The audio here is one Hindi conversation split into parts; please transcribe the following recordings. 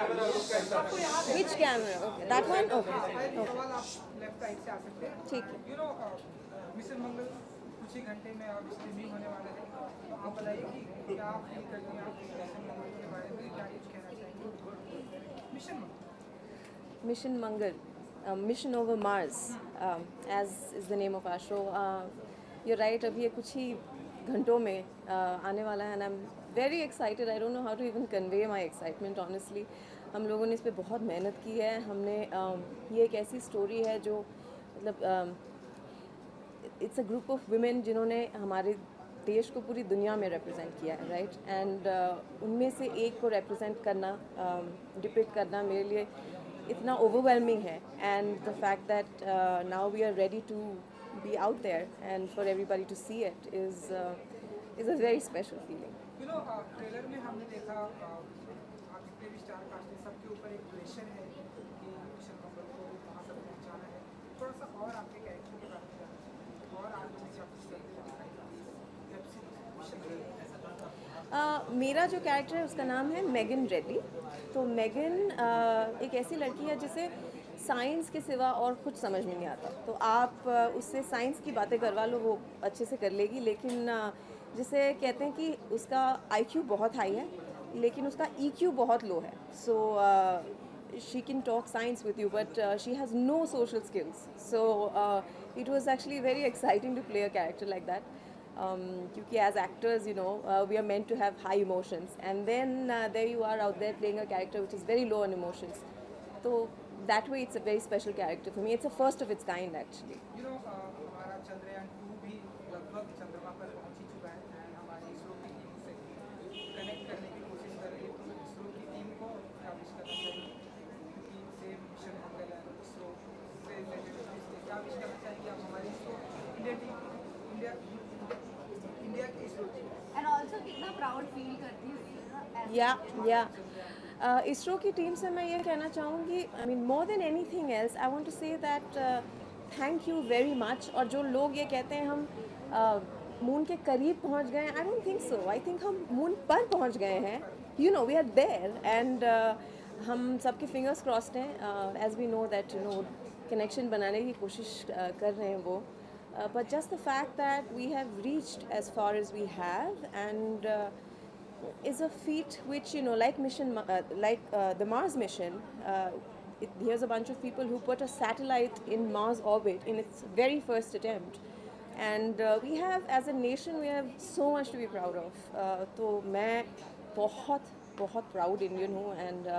Which camera? Okay, that one. Okay. सवाल आप लेफ्ट राइट से आ सकते हैं। ठीक है। यू नो मिशन मंगल कुछ ही घंटे में अब स्ट्रीमिंग होने वाला है, तो आप बताइए कि क्या आप फील करती हैं, आप मिशन मंगल के बारे में क्या कुछ कहना चाहेंगे? Mission Mangal, Mission Mangal, Mission over Mars, as is the name of our show. You're right. अभी ये कुछ ही घंटों में आने वाला है, and I'm very excited. I don't know how to even convey my excitement honestly. हम लोगों ने इस पे बहुत मेहनत की है. हमने ये एक ऐसी स्टोरी है जो मतलब it's a group of women जिन्होंने हमारे देश को पूरी दुनिया में रिप्रेजेंट किया है, राइट? एंड उनमें से एक को रिप्रेजेंट करना, डिपिक्ट करना मेरे लिए इतना ओवरवेलमिंग है. And the fact that now we are ready to be out there and for everybody to see it is a very special feeling. You know trailer में हमने देखा आप जितने भी स्टार कास्ट हैं सबके ऊपर एक प्रेशर है कि मिशन मंगल को वहाँ तक पहुँचाना है. थोड़ा सा और आपके कैरेक्टर के बारे में जानना चाहिए और आप चीज़ें आप मेरा जो कैरेक्टर है उसका नाम है मेगन रेड्डी. तो मेगन एक ऐसी लड़की है जिसे साइंस के सिवा और कुछ समझ में नहीं आता. तो आप उससे साइंस की बातें करवा लो, वो अच्छे से कर लेगी. लेकिन जिसे कहते हैं कि उसका IQ बहुत हाई है लेकिन उसका EQ बहुत लो है. सो she can talk science with you, but she has no social skills. So it was actually very exciting to play a character like that. Because as actors, you know, we are meant to have high emotions, and then there you are out there playing a character which is very low on emotions. So that way, it's a very special character for me. It's a first of its kind, actually. You know हमारा चंद्रयान 2 भी लगभग चंद्रमा पर पहुंच ही चुका है एंड हमारी इसरो की टीम से कनेक्ट करने की कोशिश कर रही है. तो इसरो की टीम को क्या विश करना चाहिए, क्योंकि सेम मिशन मंगल है इसरो से रिलेटेड, क्या विश करना चाहिए आप हमारी इसरो इंडिया टीम, इंडिया की इसरो टीम? एंड ऑल्सो कितना प्राउड फील करती हुई या इसरो की टीम से मैं ये कहना चाहूँगी, I mean more than anything else I want to say that thank you very much. और जो लोग ये कहते हैं हम मून के करीब पहुंच गए, I don't think so. I think हम मून पर पहुंच गए हैं. You know we are there and हम सबके फिंगर्स क्रॉस्ड हैं. As we know that you know connection बनाने की कोशिश कर रहे हैं वो. But just the fact that we have reached as far as we have and is a feat which, you know, like the Mars mission, here's a bunch of people who put a satellite in Mars orbit in its very first attempt. And we have, as a nation, we have so much to be proud of. तो मैं बहुत बहुत proud Indian हूँ and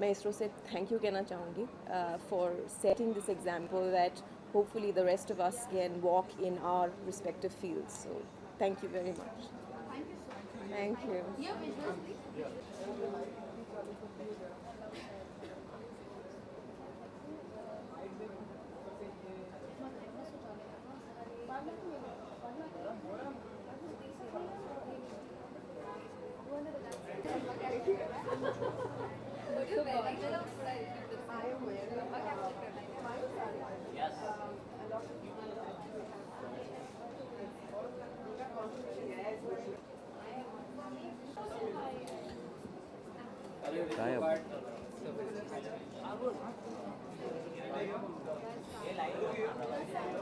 मैं इसरो से thank you कहना चाहूँगी for setting this example that hopefully the rest of us can walk in our respective fields. So thank you very much. Thank you so much. Thank you. Your visuals, please.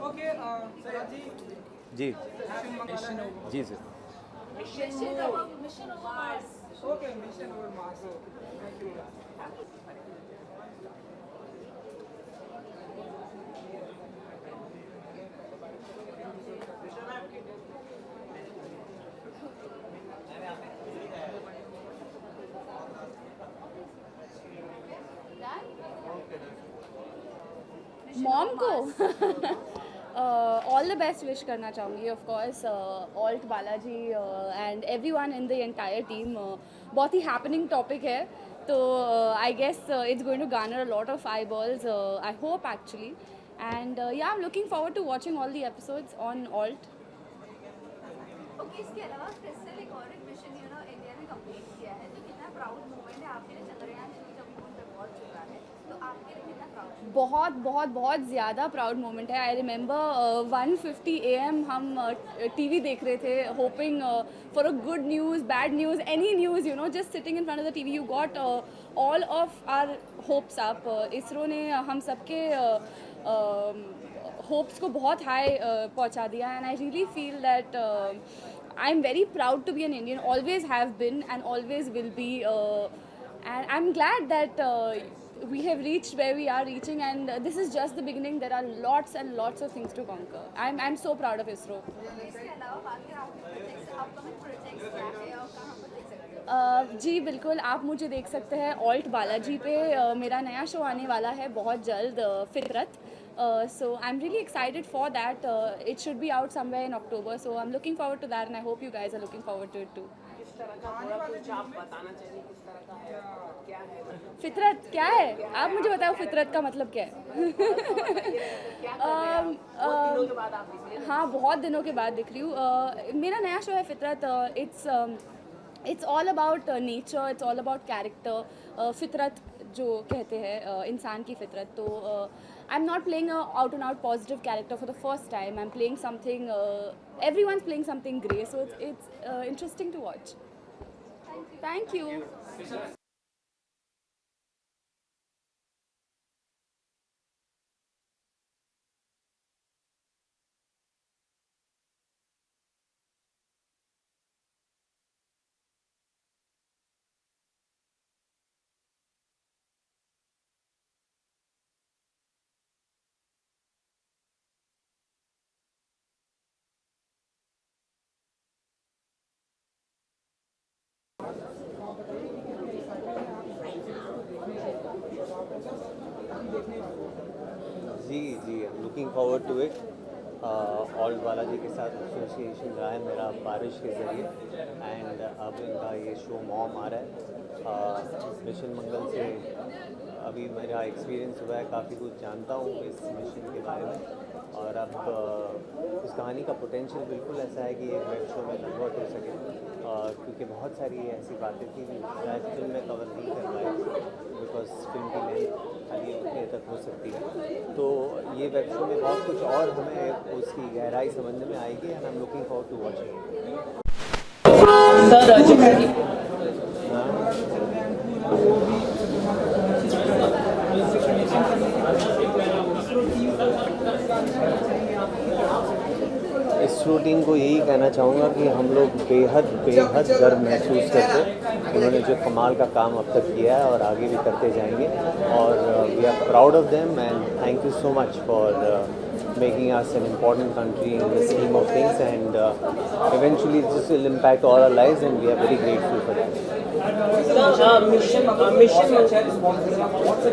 Okay sir जी जी sir. Mission over Mars. Okay mission over Mars. Thank you. Mom को ऑल द बेस्ट विश करना चाहूँगी. Of course ALT Balaji and everyone in the entire team. बहुत ही हैपनिंग टॉपिक है, तो I guess it's going to garner a lot of eyeballs. I hope actually. And yeah I am looking forward to watching all the episodes on ALT. Okay, इसके अलावा क्रिस्टल एक और एक मिशन यू नो इंडिया ने कंप्लीट किया है, तो कितना प्राउड मोमेंट है आपके लिए. चंद्रयान 3 जब मून पे पहुंच चुका है, तो आपके लिए कितना प्राउड? बहुत बहुत बहुत ज़्यादा प्राउड मोमेंट है. आई रिमेंबर 1:50 AM हम टीवी देख रहे थे, hoping for a good news, bad news, any news, you know, just sitting in front of the TV. You got all of our hopes up. ISRO ने हम सबके होप्स को बहुत हाई पहुंचा दिया. And I really feel that I am very proud to be an Indian, always have been and always will be. And I'm glad that we have reached where we are reaching, and this is just the beginning. There are lots and lots of things to conquer. I'm so proud of ISRO. इसके अलावा बाकी अपकमिंग प्रोजेक्ट्स क्या है और कहाँ पर देख सकते हैं? जी बिल्कुल, आप मुझे देख सकते हैं ऑल्ट बालाजी पे. मेरा नया शो आने वाला है बहुत जल्द, फितरत. So I'm really excited for that. It should be out somewhere in October. So I'm looking forward to that, and I hope you guys are looking forward to it too. फितरत क्या है? आप मुझे बताओ फितरत का मतलब क्या है? हाँ, बहुत दिनों के बाद दिख रही हूँ. मेरा नया शो है फितरत. It's all about nature, it's all about character. फितरत जो कहते हैं इंसान की फितरत. तो I am not playing out and out positive character for the first time. I am playing something, everyone is playing something grey. So it's interesting to watch. Thank you. जी जी, looking forward to it. ALT Balaji के साथ एसोसिएशन रहा है मेरा बारिश के ज़रिए, एंड अब इनका ये शो मॉम आ रहा है. मिशन मंगल से अभी मेरा एक्सपीरियंस हुआ है, काफ़ी कुछ जानता हूँ इस मिशन के बारे में. और अब इस कहानी का पोटेंशियल बिल्कुल ऐसा है कि एक वेब शो में कन्वर्ट हो सके, क्योंकि बहुत सारी ऐसी बातें थी जो शायद फिल्म में कवर नहीं कर पाए, बिकॉज फिल्म की लेंथ खाली उतने तक हो सकती है. तो ये वेब शो में बहुत कुछ और हमें उसकी गहराई समझने में आएगी, and I am looking forward to watching. ISRO team को यही कहना चाहूँगा कि हम लोग बेहद गर्व महसूस करते हैं. उन्होंने जो कमाल का काम अब तक किया है और आगे भी करते जाएंगे, और we are proud of them, and thank you so much for making us an important country in the scheme of things, and eventually this will impact all our lives, and we are very grateful for that. mission अच्छा responsibility. What's the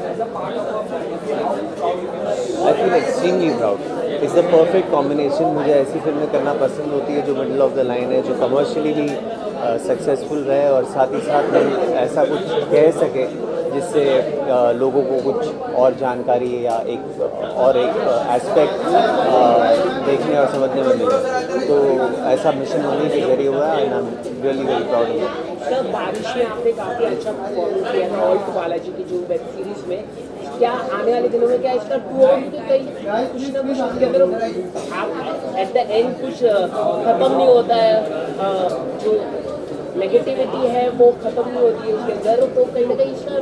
as a part of I feel extremely proud. It's the perfect combination. मुझे ऐसी फिल्में करना पसंद होती है जो मिडल ऑफ द लाइन है, जो कमर्शियली भी सक्सेसफुल रहे, और साथ ही साथ में ऐसा कुछ कह सके जिससे लोगों को कुछ और जानकारी या एक एस्पेक्ट देखने और समझने में मिले. तो ऐसा मिशन मंगल के जरिए हुआ है, and I am really very proud of it. Sir, बारिश में आपने काफ़ी अच्छा परफॉर्मेंस किया है ऑल्ट बालाजी की जो वेब सीरीज में. क्या आने वाले दिनों में क्या इसका टू आउट तो कहीं कुछ ना कुछ उसके अंदर आप एट द एंड कुछ ख़त्म नहीं होता है, जो नेगेटिविटी है वो ख़त्म नहीं होती है उसके अंदर, तो कहीं ना कहीं इसका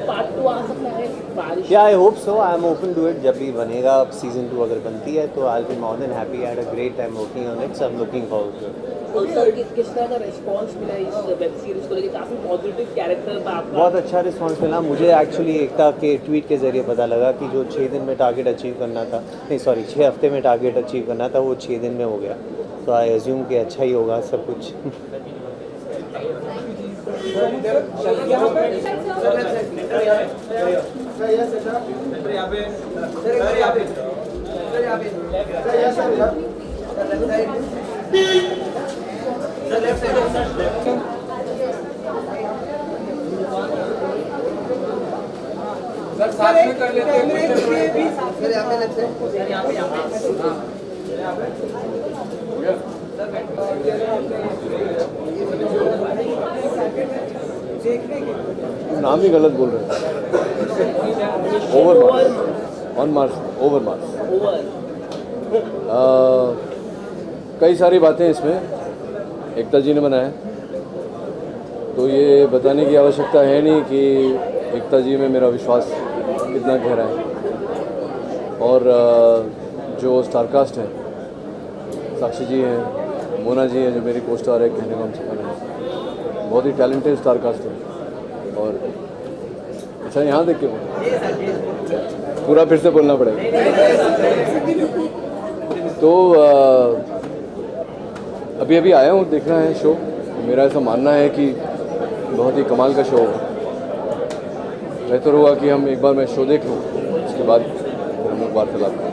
पार्ट 2 आ सकता है बारिश? Yeah I hope so. I am open to it. जब भी बनेगा सीजन 2 अगर बनती है तो I will be more than happy. I had a great time working on it, so I am looking forward to it. तो सर किस तरह का रिस्पांस मिला इस वेब सीरीज को लेकर? काफ़ी पॉजिटिव कैरेक्टर था आपका. बहुत अच्छा रिस्पांस मिला. मुझे एक्चुअली एकता के ट्वीट के जरिए पता लगा कि जो 6 दिन में टारगेट अचीव करना था, नहीं सॉरी 6 हफ्ते में टारगेट अचीव करना था, वो 6 दिन में हो गया. तो आई अज्यूम कि अच्छा ही होगा सब कुछ. सर साथ में कर लेते हैं सर. यहाँ पे लगते हैं सर. यहाँ पे देखने के नाम ही गलत बोल रहे हैं। Over marks, on marks, over marks. कई सारी बातें इसमें एकता जी ने बनाया, तो ये बताने की आवश्यकता है नहीं कि एकता जी में मेरा विश्वास कितना गहरा है। और जो स्टारकास्ट है, साक्षी जी हैं, मोना जी हैं जो मेरी को स्टार है, कहने का हम सपना है, बहुत ही टैलेंटेड स्टारकास्ट है। और अच्छा यहाँ देख के पूरा फिर से बोलना पड़ेगा। तो अभी अभी आया हूँ, देखना है शो। मेरा ऐसा मानना है कि बहुत ही कमाल का शो होगा। बेहतर होगा कि हम एक बार मैं शो देख लूँ, उसके बाद फिर हम लोग वार्तालाप करें।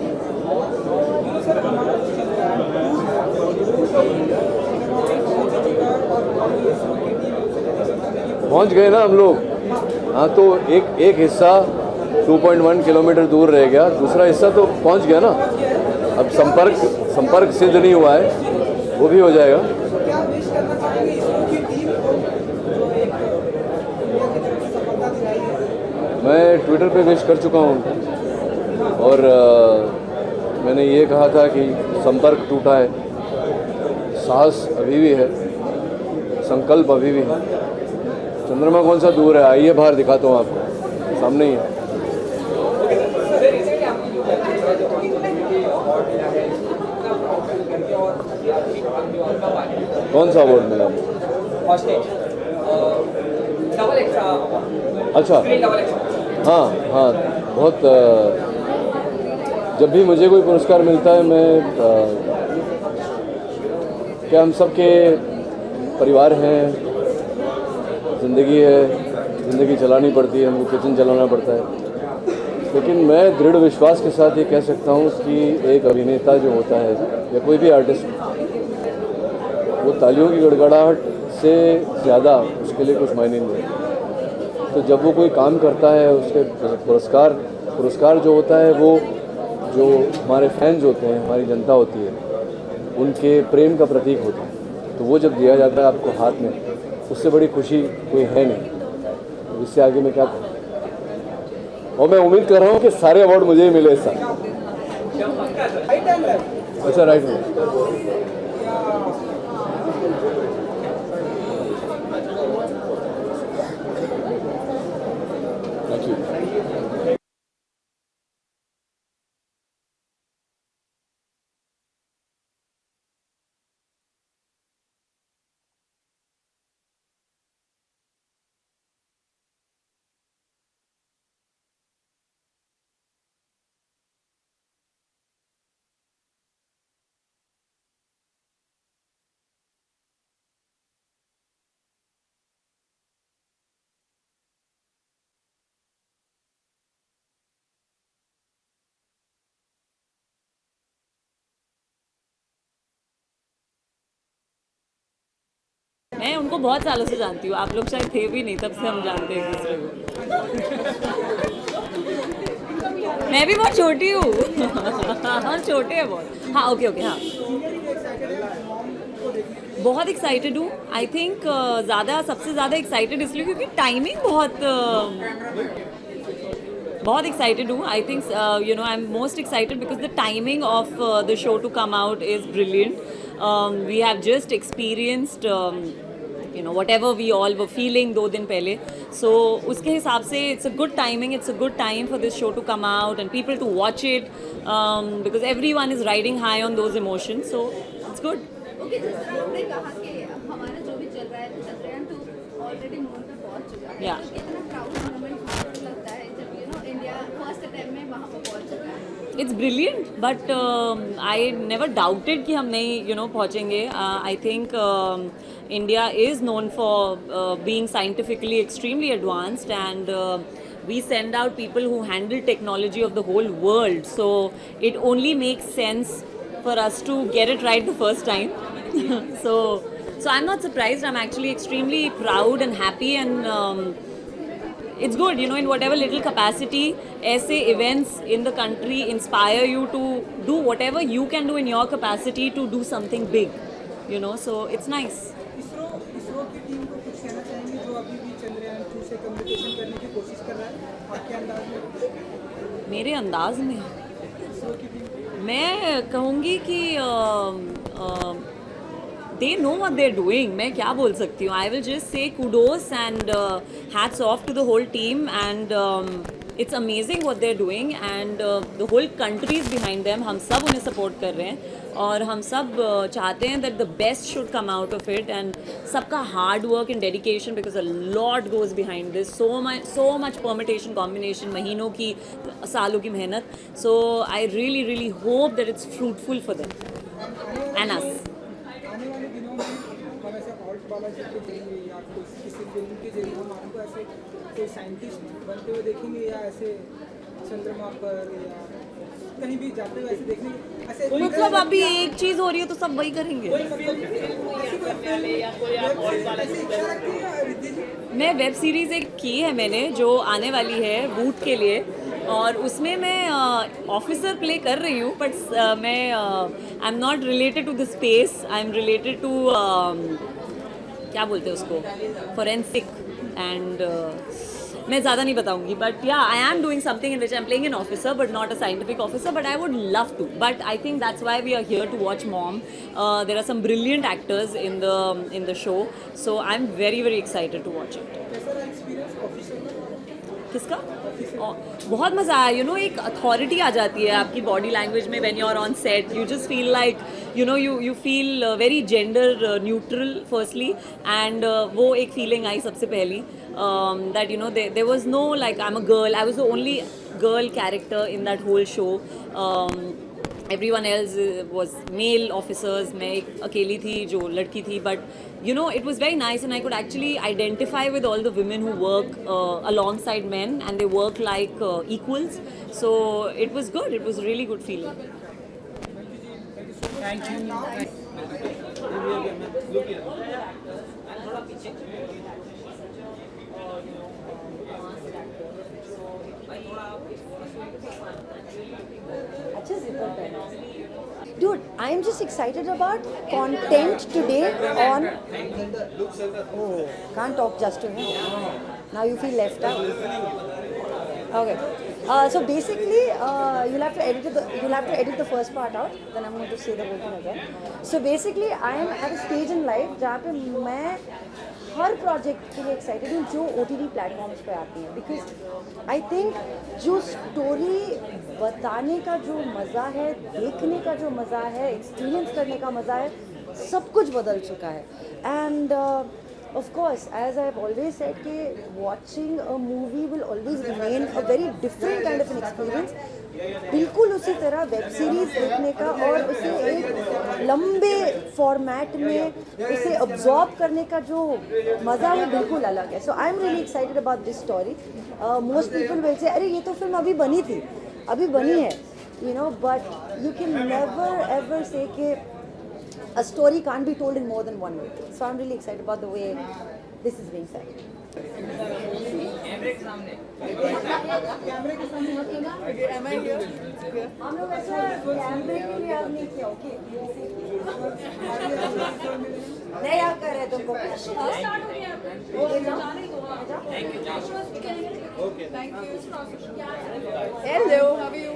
पहुँच गए ना हम लोग। हाँ, तो एक हिस्सा 2.1 किलोमीटर दूर रह गया, दूसरा हिस्सा तो पहुँच गया ना। अब संपर्क सिद्ध नहीं हुआ है, वो भी हो जाएगा। क्या विश करना चाहेंगे इसरो की टीम को जो एक इंडिया की तरफ से सफलता दिलाई है? मैं ट्विटर पे विश कर चुका हूँ उनको, और मैंने ये कहा था कि संपर्क टूटा है, साहस अभी भी है, संकल्प अभी भी है। चंद्रमा कौन सा दूर है, आइए बाहर दिखाता हूँ आपको, सामने ही है। कौन सा अवार्ड मिला? अच्छा, हाँ हाँ, बहुत जब भी मुझे कोई पुरस्कार मिलता है, मैं क्या हम सब के परिवार हैं, ज़िंदगी है, ज़िंदगी चलानी पड़ती है, हमको किचन चलाना पड़ता है। लेकिन मैं दृढ़ विश्वास के साथ ये कह सकता हूँ कि एक अभिनेता जो होता है या कोई भी आर्टिस्ट, वो तालियों की गड़गड़ाहट से ज़्यादा उसके लिए कुछ मायने नहीं है। तो जब वो कोई काम करता है, उसके पुरस्कार जो होता है, वो जो हमारे फैंस होते हैं, हमारी जनता होती है, उनके प्रेम का प्रतीक होता है। तो वो जब दिया जाता है आपको हाथ में, उससे बड़ी खुशी कोई है नहीं। इससे आगे मैं क्या करूँ? और मैं उम्मीद कर रहा हूँ कि सारे अवार्ड मुझे ही मिले इस साल। अच्छा, राइट में। Thank you. मैं उनको बहुत सालों से जानती हूँ, आप लोग शायद थे भी नहीं, तब से हम जानते हैं एक दूसरे को। मैं भी बहुत छोटी हूँ। हम छोटे हैं बहुत। हाँ, ओके, हाँ, बहुत एक्साइटेड हूँ। आई थिंक सबसे ज़्यादा एक्साइटेड इसलिए क्योंकि टाइमिंग बहुत एक्साइटेड हूँ। I think I am most excited because the timing of the show to come out is brilliant. We have just experienced whatever we all were feeling 2 दिन पहले. So उसके हिसाब से it's a good timing, it's a good time for this show to come out and people to watch it because everyone is riding high on those emotions. So it's good. Okay, जिस तरह आपने कहा कि हमारा जो भी चल रहा है, तो चंद्रयान 2 ऑलरेडी मून पे पहुंच चुका है। Yeah. तो कितना प्राउड मोमेंट लगता है जब इंडिया फर्स्ट अटेम्प्ट में वहाँ पर पहुंच चुका है? It's brilliant, but I never doubted कि हम नहीं पहुँचेंगे. I think India is known for being scientifically extremely advanced and we send out people who handle technology of the whole world. So it only makes sense for us to get it right the first time. So I'm not surprised. I'm actually extremely proud and happy and it's good, in whatever little capacity, ऐसे events in the country inspire you to do whatever you can do in your capacity to do something big, so it's nice. ISRO की टीम को कुछ कहना चाहेंगे जो अभी भी चंद्रयान कम्युनिकेशन करने की कोशिश कर रहा है आपके अंदाज में? मेरे अंदाज में मैं कहूँगी कि they know what they're doing. मैं क्या बोल सकती हूँ? I will just say kudos and hats off to the whole team and it's amazing what they're doing and the whole country is behind them. हम सब उन्हें support कर रहे हैं और हम सब चाहते हैं that the best should come out of it and सबका hard work and dedication because a lot goes behind this. So much permutation combination, महीनों की सालों की मेहनत. So I really hope that it's fruitful for them and us. आने वाले दिनों में हम ऐसे ऑल्ट बालाजी के जरिए या किसी फिल्म के जरिए हम आपको ऐसे कोई साइंटिस्ट बनते हुए देखेंगे या ऐसे चंद्रमा पर या कहीं भी जाते हुए ऐसे देखने ऐसे मतलब अभी एक चीज हो रही है तो सब वही करेंगे. मैं वेब सीरीज एक की है मैंने जो आने वाली है बूट के लिए और उसमें मैं ऑफिसर प्ले कर रही हूँ बट मैं I am not related to the space. I am related to क्या बोलते हैं उसको फॉरेंसिक एंड मैं ज़्यादा नहीं बताऊंगी but yeah I am doing something in which I am playing an officer but not a scientific officer but I would love to but I think that's why we are here to watch mom. There are some brilliant actors in the show so I am very excited to watch it. किसका? बहुत मज़ा आया. यू नो एक अथॉरिटी आ जाती है आपकी बॉडी लैंग्वेज में when you are on set. You just feel like you feel very gender neutral firstly and वो एक फीलिंग आई सबसे पहली that there was no like I'm a girl. I was the only girl character in that whole show. Everyone else was male officers. मैं एक अकेली थी जो लड़की थी but it was very nice and I could actually identify with all the women who work alongside men and they work like equals. So it was good. It was a really good feeling. Thank Dude, I am just excited about content today on. Oh, can't talk just to him. Now you feel left out. Okay. So basically, you'll have to edit the first part out. Then I'm going to say the whole thing again. So basically, I am at a stage in life जहाँ पे मैं हर प्रोजेक्ट के लिए एक्साइटेड हूँ जो OTT प्लेटफॉर्म्स पे आती हैं बिकॉज आई थिंक जो स्टोरी बताने का जो मज़ा है, देखने का जो मज़ा है, एक्सपीरियंस करने का मज़ा है, सब कुछ बदल चुका है. And of course, as I have always said, watching a movie will always remain a very different kind of an experience. बिल्कुल उसी तरह वेब सीरीज़ देखने का और उसे एक लंबे फॉर्मेट में उसे अब्जॉर्ब करने का जो मज़ा है बिल्कुल अलग है. So I am really excited about this story. Most people will say अरे ये तो फिल्म अभी बनी थी, अभी बनी है, but you can never ever से कि a story can't be told in more than one way. So I'm really excited about the way this is being said. Am I here? हम लोग ऐसा कैमरे के लिए अब नहीं किया, ओके? नहीं यार कर रहे तुमको. Hello, how are you?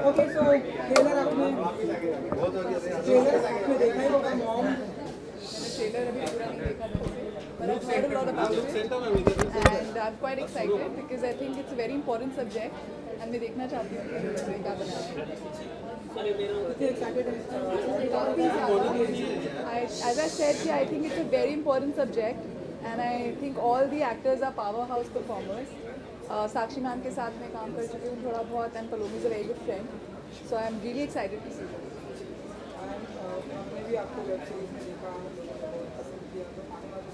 Okay, so trailer आपने देखा ही होगा मॉम. ट्रेलर अभी पूरा नहीं देखा था but I've heard a lot about it and I'm quite excited because I think it's a very important subject and मैं देखना चाहती हूँ कि इसमें क्या बनाया है. As I said, I think it's a very important subject and I think all the actors are powerhouse performers. Sakshi ma'am के साथ मैं काम कर चुकी हूँ थोड़ा बहुत and Paloma is a very good friend. So I'm really excited to see it. आपने भी आपको वेब सीरीज में देखा पसंद किया तो आने वाले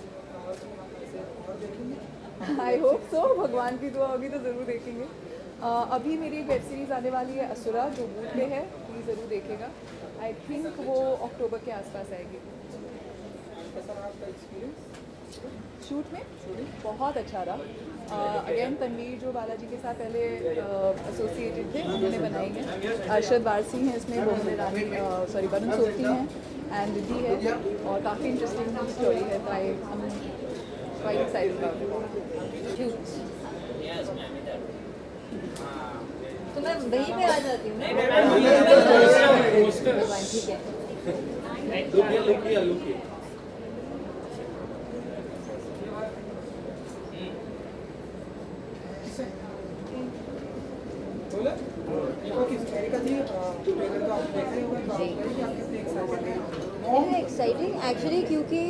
ऐसे और देखेंगे. आई होप सो. भगवान की दुआ होगी तो ज़रूर देखेंगे. अभी मेरी एक वेब सीरीज़ आने वाली है असुरा जो बूट पे है, प्लीज़ ज़रूर देखेगा. आई थिंक वो अक्टूबर के आसपास आएगी. कैसा रहा आपका एक्सपीरियंस शूट में? बहुत अच्छा रहा. अगेन तनवीर जो बालाजी के साथ पहले एसोसिएटेड थे उन्होंने बनाई है. अरशद वारसी हैं इसमें, बोमन रानी वरुण सोती हैं एंड रिद्धि है और काफ़ी इंटरेस्टिंग स्टोरी है. तो quite excited about it. Huge. तो मैं वहीं पे आ जाती हूँ ना। ठीक है। बोला ओके एरिका जी ट्रेलर तो आप देख रहे होंगे तो आप बताइए आप कितने एक्साइटेड हैं एक्साइटिंग एक्चुअली क्योंकि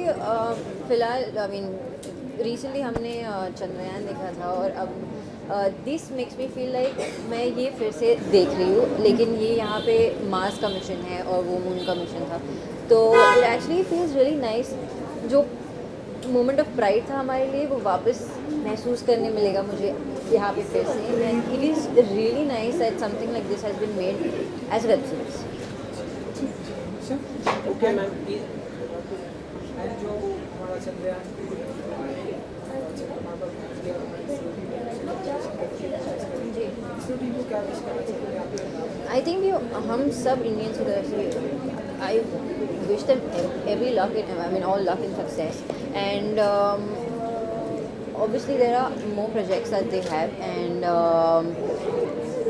फ़िलहाल आई मीन रिसेंटली हमने चंद्रयान देखा था और अब this makes me feel like मैं ये फिर से देख रही हूँ, लेकिन ये यहाँ पे मार्स का मिशन है और वो मून का मिशन था, तो it actually feels really nice. जो मोमेंट ऑफ प्राइड था हमारे लिए वो वापस महसूस करने मिलेगा मुझे यहाँ पे फिर से, and it is really nice that something like this has been made as web series. Okay ma'am please. And जो हमारा चंद्रयान इसरो टीम को क्या विश करना चाहिए आप? आई थिंक हम सब इंडियंस की तरफ से I wish them every luck in I mean all luck in success, and obviously there are more projects that they have, and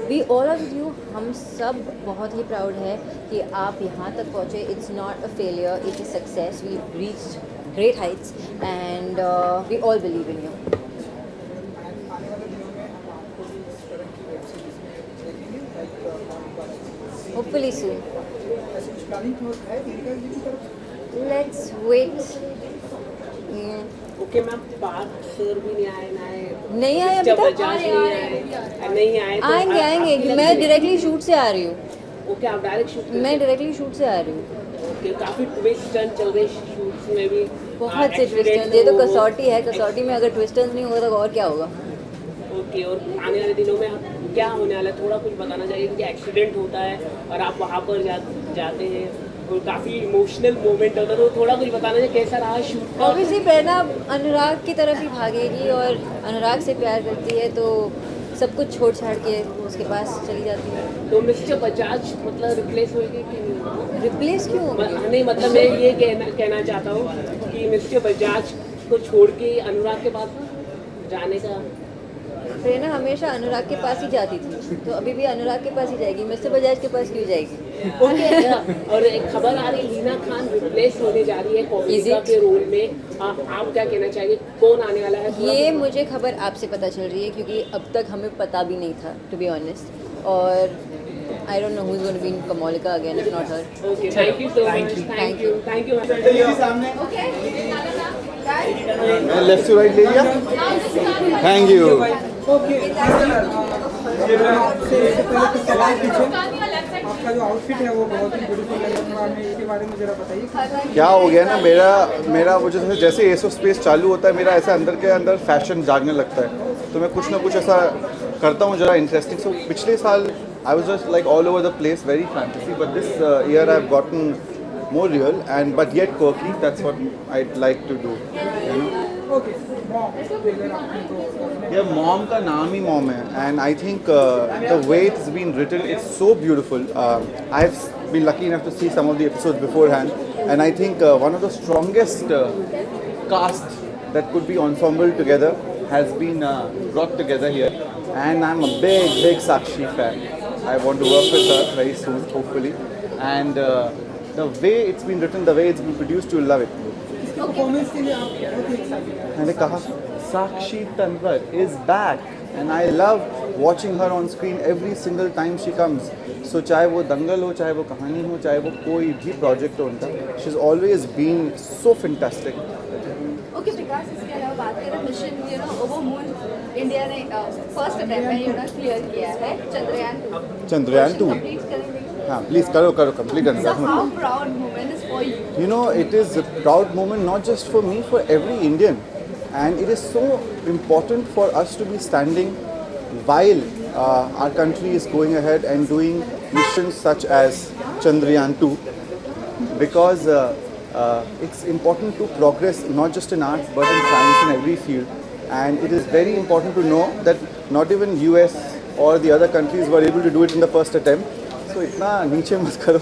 we all of you हम सब बहुत ही प्राउड है कि आप यहाँ तक पहुँचे। It's not a failure, it's a success. We reached great heights and we all believe in you. आने वाले दिनों में हम आपको भी इस तरह की वेब सीरीज में देखेंगे लाइक होपफुली सून। ऐसे कुछ प्लानिंग है एरिका जी की तरफ से? Let's wait. Okay ma'am Parth sir भी नहीं आए ना आए नहीं आए अभी तक? बजाज नहीं आए तो आएंगे आएंगे, मैं डायरेक्टली शूट से आ रही हूँ। ओके आप डायरेक्ट शूट मैं डायरेक्टली शूट से आ रही हूँ। ओके काफी ट्विस्ट टर्न चल रहे शूट्स में भी बहुत से ट्विस्ट, ये तो कसौटी है, कसौटी में अगर ट्विस्टर्स नहीं होगा तो और क्या होगा। ओके और आने वाले दिनों में क्या होने वाला है थोड़ा कुछ बताना चाहिए, क्योंकि एक्सीडेंट होता है और आप वहाँ पर जाते हैं और काफ़ी इमोशनल मोमेंट होता है, तो थोड़ा कुछ बताना चाहिए कैसा रहा शूट का। ऑब्वियसली प्रेरणा अनुराग की तरफ ही भागेगी और अनुराग से प्यार करती है, तो सब कुछ छोड़ छाड़ के उसके पास चली जाती है। तो मिस्टर बजाज मतलब रिप्लेस होगी कि नहीं? रिप्लेस क्यों होगी? नहीं मतलब मैं ये कहना चाहता हूँ कि मिस्टर बजाज को छोड़ के अनुराग के पास जाने का। प्रेरणा हमेशा अनुराग के पास ही जाती थी, तो अभी भी अनुराग के पास ही जाएगी, मिस्टर बजाज के पास क्यों जाएगी? ओके और एक खबर आ रही है लीना खान रिप्लेस होने जा रही है कौशिका के रोल में, आप क्या कहना चाहिए कौन आने वाला है? ये मुझे खबर आपसे पता चल रही है क्योंकि अब तक हमें पता भी नहीं था, टू बी ऑनेस्ट, और I don't know who is going to be in Komolika again if not her. Okay thank you so much, thank you left to right ले लिया, थैंक यू। ओके आपसे पहले कुछ सवाल पूछे, आपका जो आउटफिट है वो बहुत ही ब्यूटीफुल लग रहा है, इसके बारे में जरा बताइए। क्या हो गया ना, मेरा वो जैसे एसो स्पेस चालू होता है मेरा ऐसा अंदर के अंदर फैशन जागने लगता है, तो मैं कुछ ना कुछ ऐसा करता हूँ जरा इंटरेस्टिंग। सो पिछले साल I was just like all over the place, very fantasy, but this year I have gotten more real and but yet quirky. That's what I'd like to do, you know. Okay mom trailer आपने तो Yeah, mom का नाम ही mom है, and I think the way it's been written, it's so beautiful. I've been lucky enough to see some of the episodes beforehand, and I think one of the strongest cast that could be ensemble together has been brought together here, and I'm a big Sakshi fan. I want to work with her very soon, hopefully, and the way it's been written, the way it's been produced, you'll love it. Performance के लिए आप बहुत ही एक्साइटेड हैं। मैंने कहा Sakshi Tanwar is back and I love watching her on screen every single time she comes. So चाहे वो दंगल हो, चाहे वो कहानी हो, चाहे वो कोई भी प्रोजेक्ट हो उनका, she's always been so fantastic. Okay Vikas, इसके अलावा बात करें मिशन ओवर मून, इंडिया ने फर्स्ट अटेम्प्ट में क्लियर किया है चंद्रयान 2 कंप्लीट करेंगे। हाँ प्लीज़ करो complete So how proud moment is for you? You know, it is a proud moment not just for me, for every Indian. And it is so important for us to be standing while our country is going ahead and doing missions such as Chandrayaan 2, because it's important to progress not just in arts but in science in every field. And it is very important to know that not even US or the other countries were able to do it in the first attempt. So इतना नीचे मत करो,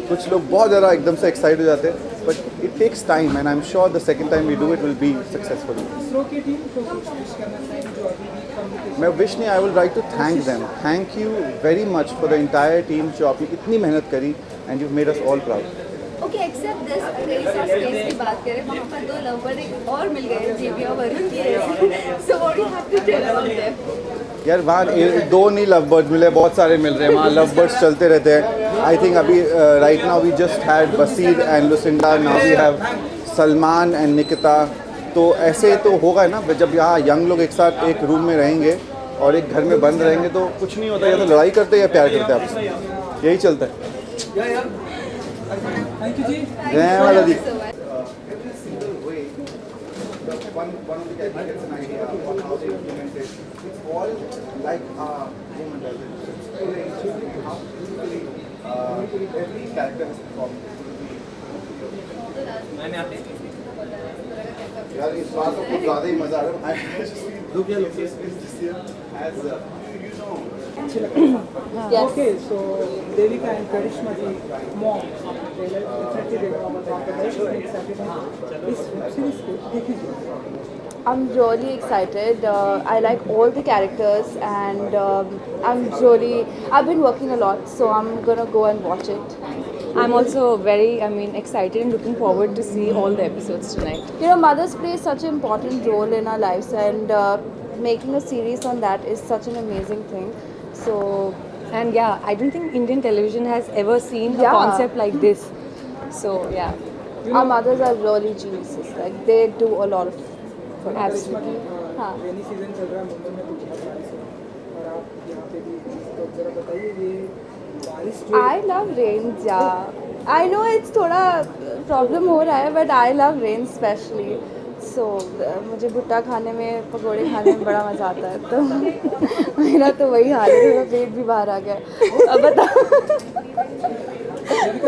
कुछ लोग बहुत ज़्यादा एकदम से एक्साइट हो जाते हैं, but it takes time, and I'm sure the second time we do it will be successful. ISRO की टीम को कुछ विश करना चाहेंगे जो अभी भी कम्युनिकेशन मैं wish नहीं, I would like to thank them. Thank you very much for the entire team जो आपने इतनी मेहनत करी and you've made us all proud. Okay except this, अगर इस स्पेस की बात करें वहाँ पर दो लवबर्ड और मिल गए, जेबी और वरुण की है, so what do you have to tell about them? यार वहाँ दो नहीं लव बर्ड्स मिले, बहुत सारे मिल रहे हैं वहाँ, लव बर्ड्स चलते रहते हैं. आई थिंक अभी right now we just had Basir and Lucinda, now we have Salman and Nikita. तो ऐसे तो होगा ना, जब यहाँ यंग लोग एक साथ एक रूम में रहेंगे और एक घर में बंद रहेंगे तो कुछ नहीं होता, या तो लड़ाई करते हैं या प्यार करते हैं आपसे, यही चलता है. थैंक यू जी. जय माता दी. यार इस बार तो कुछ ज़्यादा ही मज़ा आ रहा है. Okay, so Devika and Karishma ji, mom, definitely they will talk about this series को देखेंगे. I'm really excited. I like all the characters and I've been working a lot, so I'm gonna go and watch it. I'm also very, excited and looking forward to see all the episodes tonight. You know, mothers play such an important role in our lives, and making a series on that is such an amazing thing. So, And yeah, I don't think Indian television has ever seen a concept like this. So yeah. Our mothers are really geniuses. Like they do a lot of for Absolutely. हाँ. रेनी सीजन चल रहा है मुंबई में, तो बहुत बारिश है और आप यहाँ पे भी, तो जरा बताइए ये बारिश जो I love rains, yeah. I know it's थोड़ा प्रॉब्लम हो रहा है, but I love rain especially. So मुझे भुट्टा खाने में, पकोड़े खाने में बड़ा मज़ा आता है, तो मेरा तो वही हाल है, मेरा पेट भी बाहर आ गया. अब बता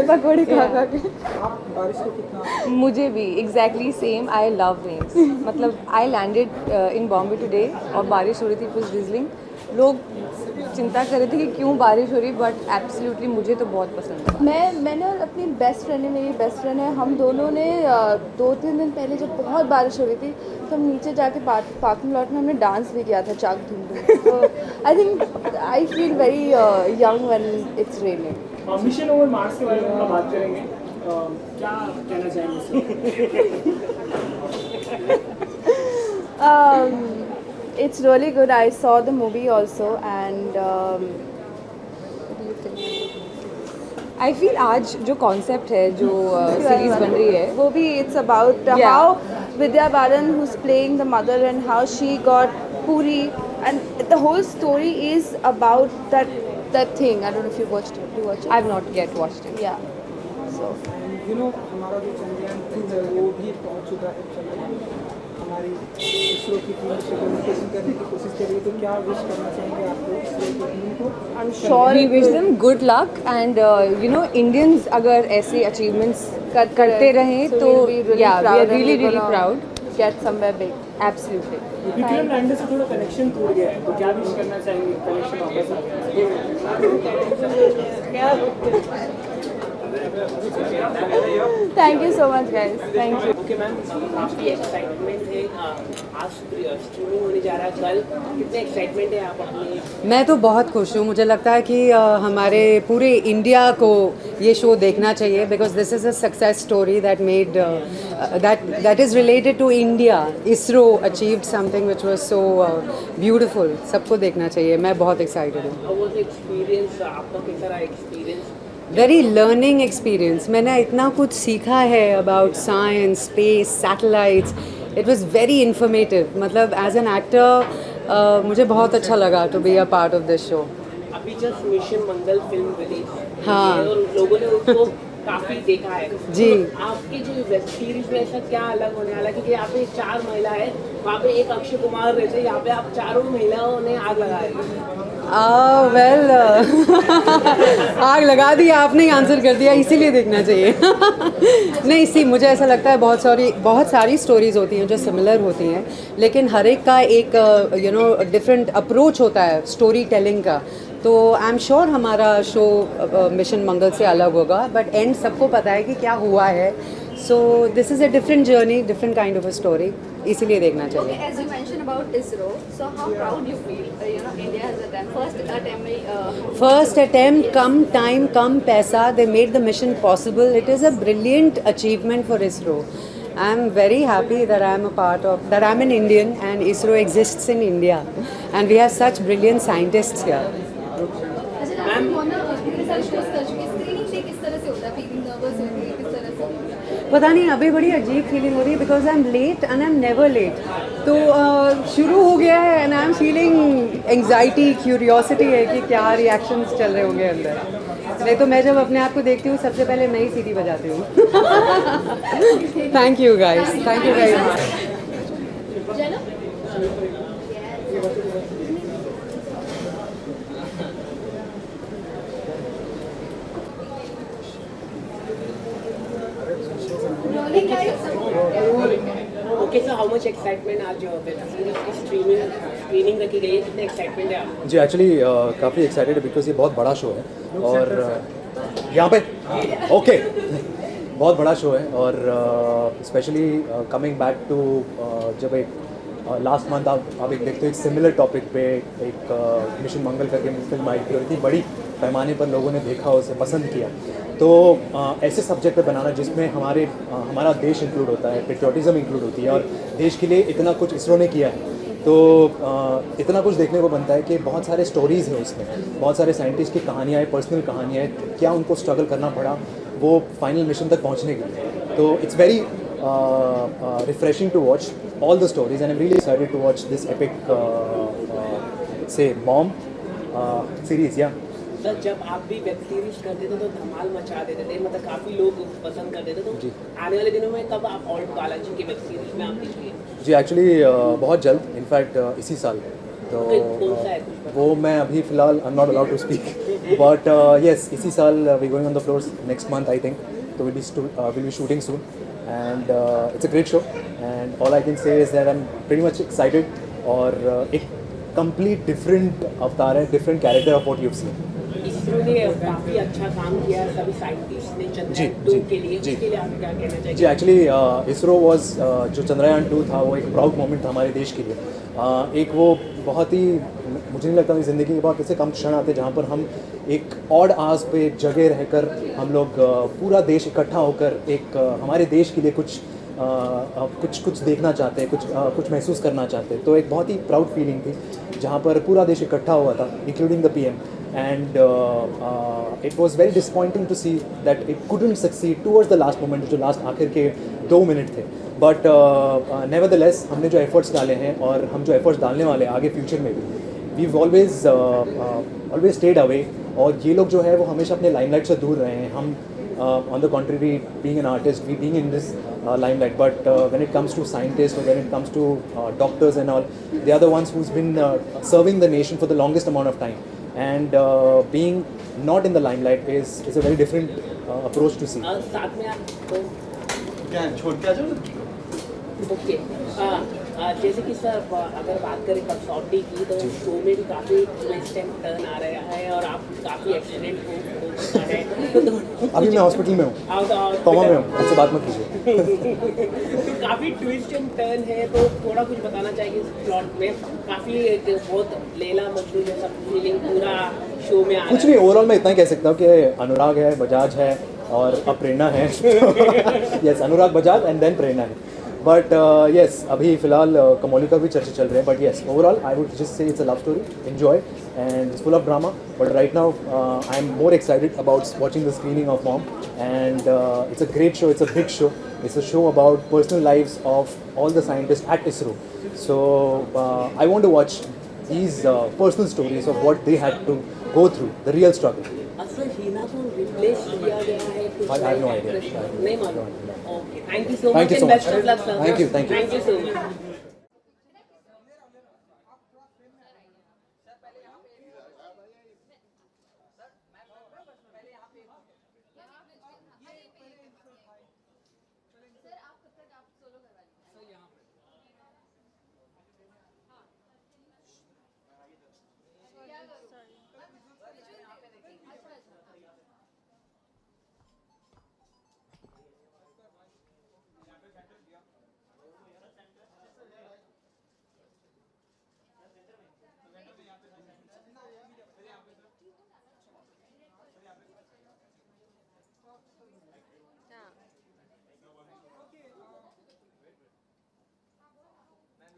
पकोड़े खा खा के. आप बारिश को कितना मुझे भी exactly same. I love rains. मतलब I landed in Bombay today और बारिश हो रही थी, कुछ drizzling. लोग चिंता कर रहे थे कि क्यों बारिश हो रही, बट एब्सोल्युटली मुझे तो बहुत पसंद है. मैंने और अपनी बेस्ट फ्रेंड है, मेरी बेस्ट फ्रेंड है, हम दोनों ने 2-3 दिन पहले जब बहुत बारिश हो रही थी तो हम नीचे जाके पार्किंग लॉट में हमने डांस भी किया था, चाक धूम धूम. तो आई think I feel very young when it's raining. Mission over Mars के बारे में हम बात करेंगे. क्या कहना चाहेंगे? It's really good. I saw the movie also, and what do you think? I feel आज जो कॉन्सेप्ट है, जो सीरीज बन रही है, वो भी it's about how Vidya Balan, who's playing the mother, and how she got Puri, and the whole story is about that thing. I don't know if you watched it. You watched it? I have not yet watched it. Yeah. So. You know हमारा जो चंद्रयान 2 है वो भी पहुंच चुका है चंद्रमा में. हमारी इसरो की टीम से कम्युनिकेशन करने की कोशिश कर रही है, तो क्या विश करना चाहेंगे आप लोग इसरो की टीम को? I'm sure We wish them good luck and Indians अगर ऐसे achievements करते रहें तो yeah, we are really proud. Get somewhere big. Absolutely. Vikram lander से थोड़ा कनेक्शन टूट गया है, तो क्या विश करना चाहेंगे कनेक्शन वापस Thank you so much, guys. Thank you. Okay ma'am, काफ़ी एक्साइटमेंट है. आज स्ट्रीमिंग होने जा रहा है कल. कितने एक्साइटमेंट है आप अपने? मैं तो बहुत खुश हूँ. मुझे लगता है कि हमारे पूरे इंडिया को ये शो देखना चाहिए, because this is a success story that made that is related to India. ISRO achieved something which was so beautiful. सबको देखना चाहिए. मैं बहुत एक्साइटेड हूँ. वो एक्सपीरियंस आपका कैसा रहा? Experience very learning experience. मैंने इतना कुछ सीखा है about science, space, satellites. It was very informative. मतलब एज एन एक्टर मुझे बहुत अच्छा लगा to be a part of this show. अभी just Mission Mangal film release हाँ. और लोगों ने उसको काफ़ी देखा है जी. तो आपकी जो वेब सीरीज में ऐसा क्या अलग होने वाला है? क्योंकि यहाँ पे 4 महिला है, वहाँ पे एक अक्षय कुमार रहते हैं, यहाँ पे आप चारों महिलाओं ने आग लगाई. वेल आग लगा दी आपने ही आंसर कर दिया, इसीलिए देखना चाहिए. नहीं, सी मुझे ऐसा लगता है बहुत सारी स्टोरीज होती हैं जो सिमिलर होती हैं, लेकिन हर एक का एक डिफरेंट अप्रोच होता है स्टोरी टेलिंग का. तो आई एम श्योर हमारा शो मिशन मंगल से अलग होगा, बट एंड सबको पता है कि क्या हुआ है. So this is a different journey, different kind of a story. इसीलिए देखना चाहिए. Okay, as you mentioned about ISRO, so how proud you feel? India has done first attempt. First attempt, come time, come paisa. They made the mission possible. It is a brilliant achievement for ISRO. I'm very happy that I'm a part of, that I'm an Indian and ISRO exists in India, and we have such brilliant scientists here. पता नहीं, अभी बड़ी अजीब फीलिंग हो रही है because I am late and I am never late. तो शुरू हो गया है and I am feeling anxiety, curiosity है कि क्या रिएक्शंस चल रहे होंगे अंदर. नहीं तो मैं जब अपने आप को देखती हूँ सबसे पहले मैं ही सीटी बजाती हूँ. Thank you guys, thank you very much. Okay, so how much excitement आज वेब सीरीज की स्क्रीनिंग रखी गई है, कितने एक्साइटमेंट है आप? जी एक्चुअली काफ़ी एक्साइटेड है बिकॉज ये बहुत बड़ा शो है और यहाँ पे ओके बहुत बड़ा शो है और स्पेशली कमिंग बैक टू जब एक लास्ट मंथ आप एक देखते हो एक सिमिलर टॉपिक पे एक मिशन मंगल करके फिल्म आई थी और इतनी बड़ी पैमाने पर लोगों ने देखा, उसे पसंद किया. तो ऐसे सब्जेक्ट पे बनाना जिसमें हमारा देश इंक्लूड होता है, पेट्रियोटिज्म इंक्लूड होती है और देश के लिए इतना कुछ इसरो ने किया है, तो इतना कुछ देखने को बनता है कि बहुत सारे स्टोरीज़ हैं उसमें, बहुत सारे साइंटिस्ट की कहानियाँ हैं, पर्सनल कहानियाँ हैं, क्या उनको स्ट्रगल करना पड़ा वो फाइनल मिशन तक पहुँचने के लिए. तो it's very refreshing to watch all the stories and I'm really excited to watch this epic say Mom series. Yeah. Sir जब आप भी वेब सीरीज करते थे तो धमाल मचा देते थे, मतलब काफ़ी लोग पसंद करते थे. तो आने वाले दिनों में कब आप ऑल्ट बालाजी की वेब सीरीज में आप दिखिए? जी एक्चुअली बहुत जल्द, इनफैक्ट इसी साल. तो वो मैं अभी फ़िलहाल I am not allowed to speak but yes इसी साल we going on the floors next month I think. तो will be shooting soon and it's a great show and all I can say is that I'm pretty much excited और एक complete different अवतार है, different character of what you've seen. ISRO ने काफ़ी अच्छा काम किया है सभी साइंटिस्ट ने चंद्रयान 2 के लिए, उसके लिए आप क्या कहना चाहिए? जी एक्चुअली इसरो वॉज जो चंद्रयान 2 था वो एक प्राउड मोमेंट था हमारे देश के लिए. एक वो बहुत ही, मुझे नहीं लगता मेरी ज़िंदगी के बहुत ऐसे कम क्षण आते जहाँ पर हम एक ऑड आवर्स पे एक जगह रहकर हम लोग पूरा देश इकट्ठा होकर एक हमारे देश के लिए कुछ देखना चाहते हैं, कुछ महसूस करना चाहते हैं. तो एक बहुत ही प्राउड फीलिंग थी जहाँ पर पूरा देश इकट्ठा हुआ था including the PM. And it was very disappointing to see that it couldn't succeed towards the last moment, जो लास्ट आखिर के 2 मिनट थे. बट nevertheless हमने जो एफर्ट्स डाले हैं और हम जो एफर्ट्स डालने वाले हैं आगे फ्यूचर में भी, we've always stayed away. और ये लोग जो है वो हमेशा अपने लाइमलाइट से दूर रहे हैं. हम on the contrary, being an artist, we being in this limelight, but when it comes to scientists or when it comes to doctors and all, they are the ones who's been serving the nation for the longest amount of time. And being not in the limelight is a very different approach to see. साथ में आप क्या छोड़ के आ जाओ. ओके, जैसे कि सर अगर बात करें कसौटी की तो शो में भी काफ़ी ट्विस्ट एंड टर्न आ रहा है और आप काफ़ी एक्सीडेंट हो चुका है. अभी मैं हॉस्पिटल में हूँ, कोमा में हूँ, मुझसे बात मत कीजिए. तो काफ़ी ट्विस्ट एंड टर्न है, तो थोड़ा कुछ बताना चाहिए इस प्लॉट में. काफ़ी बहुत लैला मजनू जैसा फीलिंग पूरा शो में आ रहा है. कुछ नहीं, ओवरऑल मैं इतना ही कह सकता हूँ कि अनुराग है, बजाज है और अब प्रेरणा है. Yes, Anurag, Bajaj and then Prerna है. बट येस अभी फ़िलहाल कमोली का भी चर्चे चल रहे हैं. But yes overall I would just say it's a love story, enjoy and it's full of drama. But right now I'm more excited about watching the screening of Mom, and it's a great show. It's a big show. It's a show about personal lives of all the scientists at ISRO. So I want to watch these personal stories of what they had to go through, the real struggle. Sir Heena को रिप्लेस किया गया है कुछ? I have no idea. नहीं मालूम. Okay, thank you so much and best of luck sir. Thank you, thank you. Thank you so much.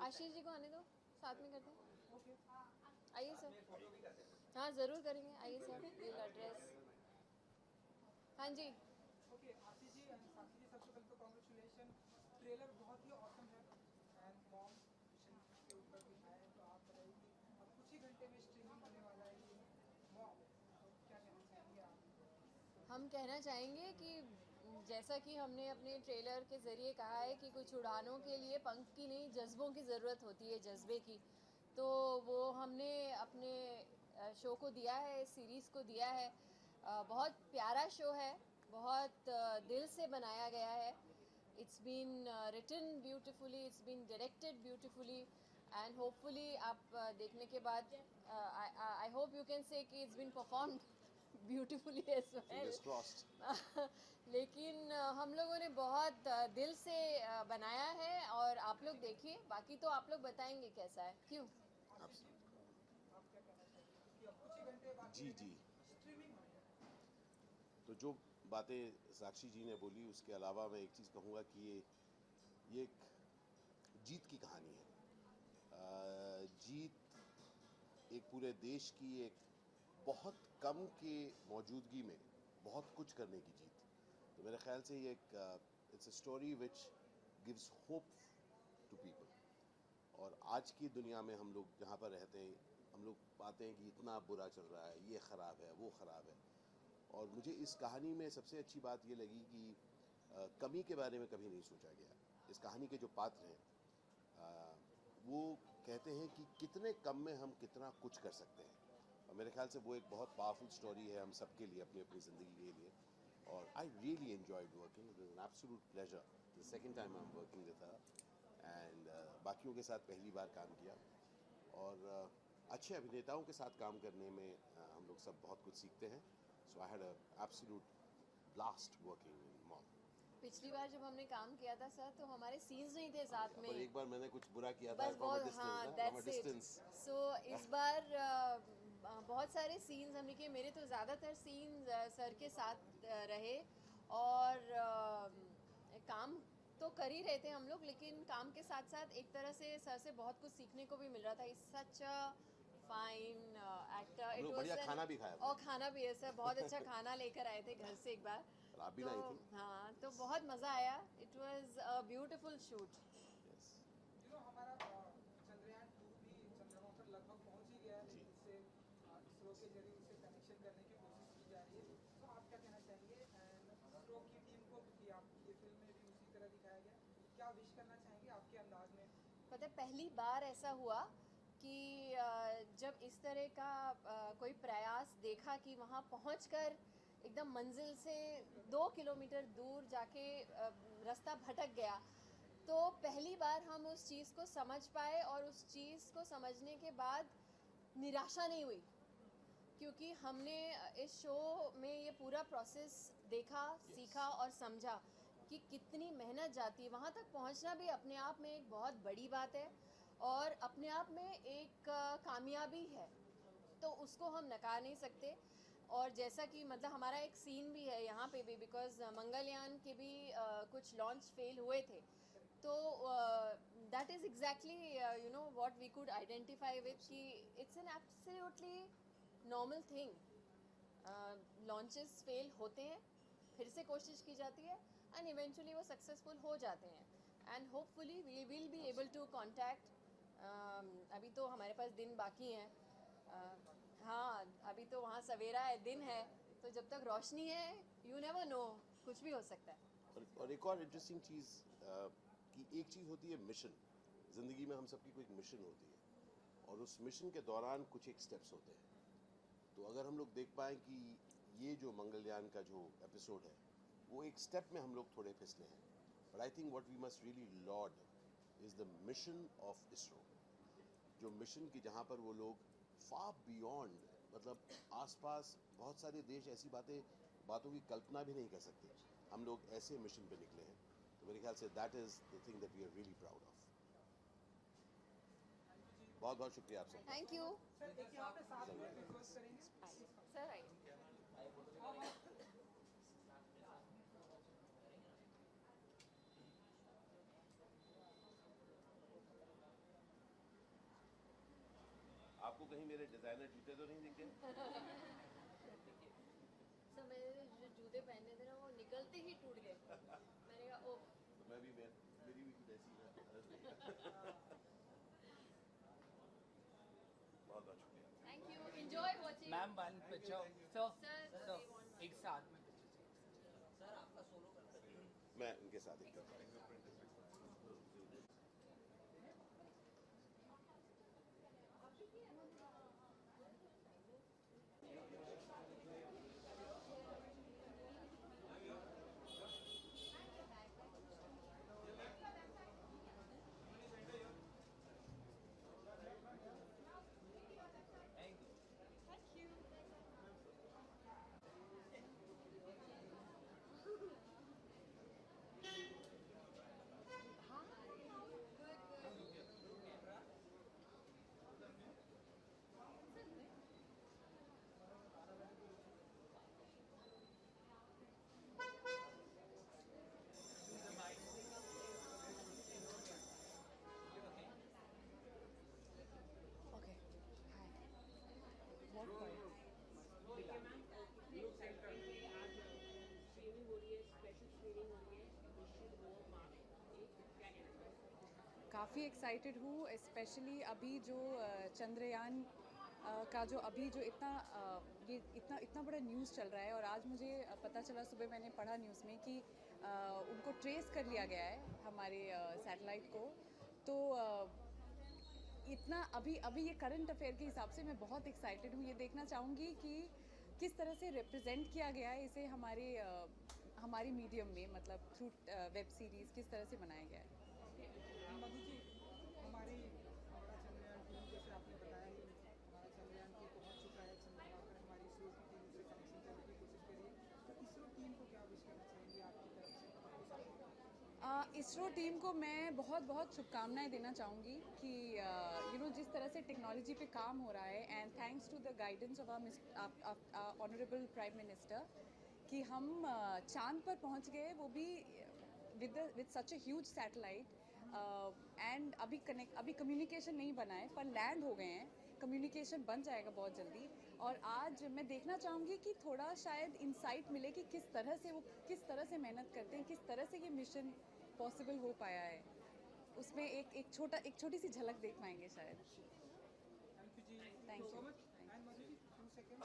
Ashish ji को आने दो, साथ में करते हैं। आइए सर। हाँ ज़रूर करेंगे, आइए सर। Will address. हाँ जी। ओके आशीष जी एंड साक्षी जी, सबसे पहले तो कॉन्ग्रेचुलेशन, ट्रेलर बहुत ही ऑसम है एंड मॉम मिशन के ऊपर भी है, तो आप बताइए कि अब कुछ ही घंटे में स्ट्रीमिंग होने वाला है ये मॉम, तो क्या कहना चाहेंगे आप? हम कहना चाहेंगे कि जैसा कि हमने अपने ट्रेलर के ज़रिए कहा है कि कुछ उड़ानों के लिए पंख की नहीं जज्बों की ज़रूरत होती है, जज्बे की, तो वो हमने अपने शो को दिया है, सीरीज़ को दिया है। बहुत प्यारा शो है, बहुत दिल से बनाया गया है। It's been written beautifully, it's been directed beautifully and hopefully आप देखने के बाद I hope you can say कि it's been performed beautifully as well. लेकिन हम लोगों ने बहुत दिल से बनाया है और आप लोग देखिए, बाकी तो आप लोग बताएंगे कैसा है। क्यों? जी जी, तो जो बातें साक्षी जी ने बोली उसके अलावा मैं एक चीज़ कहूँगा कि ये एक जीत की कहानी है। जीत एक पूरे देश की, एक बहुत कम के मौजूदगी में बहुत कुछ करने की जीत। तो मेरे ख्याल से ये एक it's a story which gives hope to people. और आज की दुनिया में हम लोग जहाँ पर रहते हैं, हम लोग पाते हैं कि इतना बुरा चल रहा है, ये ख़राब है, वो ख़राब है। और मुझे इस कहानी में सबसे अच्छी बात ये लगी कि कमी के बारे में कभी नहीं सोचा गया। इस कहानी के जो पात्र हैं वो कहते हैं कि कितने कम में हम कितना कुछ कर सकते हैं, और मेरे ख्याल से वो एक बहुत पावरफुल स्टोरी है हम सब के लिए, अपनी अपनी ज़िंदगी के लिए। और I really enjoyed working, it was an absolute pleasure. The second time I am working with her and बाकियों के साथ पहली बार काम किया। और अच्छे अभिनेताओं के साथ काम करने में हम लोग सब बहुत कुछ सीखते हैं। So I had a absolute blast working in mom. पिछली बार जब हमने काम किया था सर, तो हमारे सीन्स नहीं थे साथ में। पर एक बार मैंने कुछ बुरा किया था, बस बहुत, हाँ दैट्स इट। सो इस बार बहुत सारे सीन्स हमने किए, मेरे तो ज़्यादातर सीन्स सर के साथ रहे। और काम तो कर ही रहे थे हम लोग, लेकिन काम के साथ साथ एक तरह से सर से बहुत कुछ सीखने को भी मिल रहा था। इस सच फाइन एक्टर। इट बढ़िया खाना भी खाया और खाना भी है सर, बहुत अच्छा खाना लेकर आए थे घर से एक बार। आप भी लाई थी। हाँ, तो बहुत मज़ा आया। It was a beautiful shoot. हमारा चंद्रयान 2 भी चंद्रमा पर लगभग पहुंच ही गया है, लेकिन इससे इसरो के जरिए उसे कनेक्शन करने की कोशिश की जा रही है। तो आप क्या कहना चाहेंगे इसरो की टीम को, क्योंकि आपकी फिल्म में भी उसी तरह दिखाया गया, क्या विश करना चाहेंगे आपके अंदाज में? पता है, पहली बार ऐसा हुआ कि जब इस तरह का कोई प्रयास देखा कि वहाँ पहुंचकर एकदम मंजिल से 2 किलोमीटर दूर जाके रास्ता भटक गया, तो पहली बार हम उस चीज़ को समझ पाए। और उस चीज़ को समझने के बाद निराशा नहीं हुई, क्योंकि हमने इस शो में ये पूरा प्रोसेस देखा, सीखा और समझा कि कितनी मेहनत जाती है। वहाँ तक पहुँचना भी अपने आप में एक बहुत बड़ी बात है और अपने आप में एक कामयाबी है, तो उसको हम नकार नहीं सकते। और जैसा कि मतलब हमारा एक सीन भी है यहाँ पे भी, बिकॉज मंगलयान के भी कुछ लॉन्च फेल हुए थे, तो that is exactly you know what we could identify with कि it's an absolutely normal thing. Launches fail होते हैं, फिर से कोशिश की जाती है एंड इवेंचुअली वो सक्सेसफुल हो जाते हैं। And hopefully we will be able to contact. अभी तो हमारे पास दिन बाकी हैं। हाँ, अभी तो वहाँ सवेरा है, दिन है, तो जब तक रोशनी है यू नेवर नो, कुछ भी हो सकता है। और एक और इंटरेस्टिंग चीज़ कि एक चीज़ होती है मिशन, ज़िंदगी में हम सबकी कोई मिशन होती है, और उस मिशन के दौरान कुछ एक स्टेप्स होते हैं। तो अगर हम लोग देख पाएँ कि ये जो मंगलयान का जो एपिसोड है वो एक स्टेप में हम लोग थोड़े फिसले हैं, but I think what we must really laud is the mission of ISRO. जो मिशन की जहाँ पर वो लोग फार बियॉन्ड, मतलब आसपास बहुत सारे देश ऐसी बातों की कल्पना भी नहीं कर सकते, हम लोग ऐसे मिशन पे निकले हैं। तो मेरे ख्याल से that is the thing that we are really proud of. बहुत बहुत शुक्रिया आप सबका। Thank you sir. एक यहाँ पे साथ में रिक्वेस्ट करेंगे सर। आइए। कहीं मेरे डिजाइनर जूते तो नहीं दिखे? सर मैंने जो जूते पहने थे ना वो निकलते ही टूट गए। मैंने कहा ओ तो मैं भी मेरी भी कुछ ऐसी है। बहुत बहुत शुक्रिया। Thank you, enjoy watching. Ma'am one picture sir sir एक साथ में मैं उनके साथ ही करता हूँ। काफ़ी एक्साइटेड हूँ, स्पेशली अभी जो चंद्रयान का जो अभी जो ये इतना बड़ा न्यूज़ चल रहा है। और आज मुझे पता चला, सुबह मैंने पढ़ा न्यूज़ में कि उनको ट्रेस कर लिया गया है हमारे सैटेलाइट को। तो इतना अभी ये करंट अफेयर के हिसाब से मैं बहुत एक्साइटेड हूँ। ये देखना चाहूँगी कि किस तरह से रिप्रेजेंट किया गया है इसे हमारी मीडियम में, मतलब थ्रू वेब सीरीज़ किस तरह से बनाया गया है। मधु जी, हमारी हमारा चंद्रयान 2 जैसे आपने बताया कि हमारा चंद्रयान 2 पहुंच चुका है चंद्रमा पर। हमारी इसरो की टीम से कनेक्शन करने की कोशिश करिए, तो इसरो टीम को क्या विश करना चाहेंगे आपकी तरफ से? इसरो टीम को मैं बहुत शुभकामनाएं देना चाहूँगी कि जिस तरह से टेक्नोलॉजी पे काम हो रहा है, and thanks to the guidance of honourable prime minister, कि हम चांद पर पहुँच गए, वो भी with such a huge satellite. And अभी कम्युनिकेशन नहीं बना है, पर लैंड हो गए हैं, कम्युनिकेशन बन जाएगा बहुत जल्दी। और आज मैं देखना चाहूँगी कि थोड़ा शायद इंसाइट मिले कि किस तरह से मेहनत करते हैं, किस तरह से ये मिशन पॉसिबल हो पाया है। उसमें एक छोटी सी झलक देख पाएंगे शायद। थैंक यू जी, thank so you. Much. And Madhu ji 2 second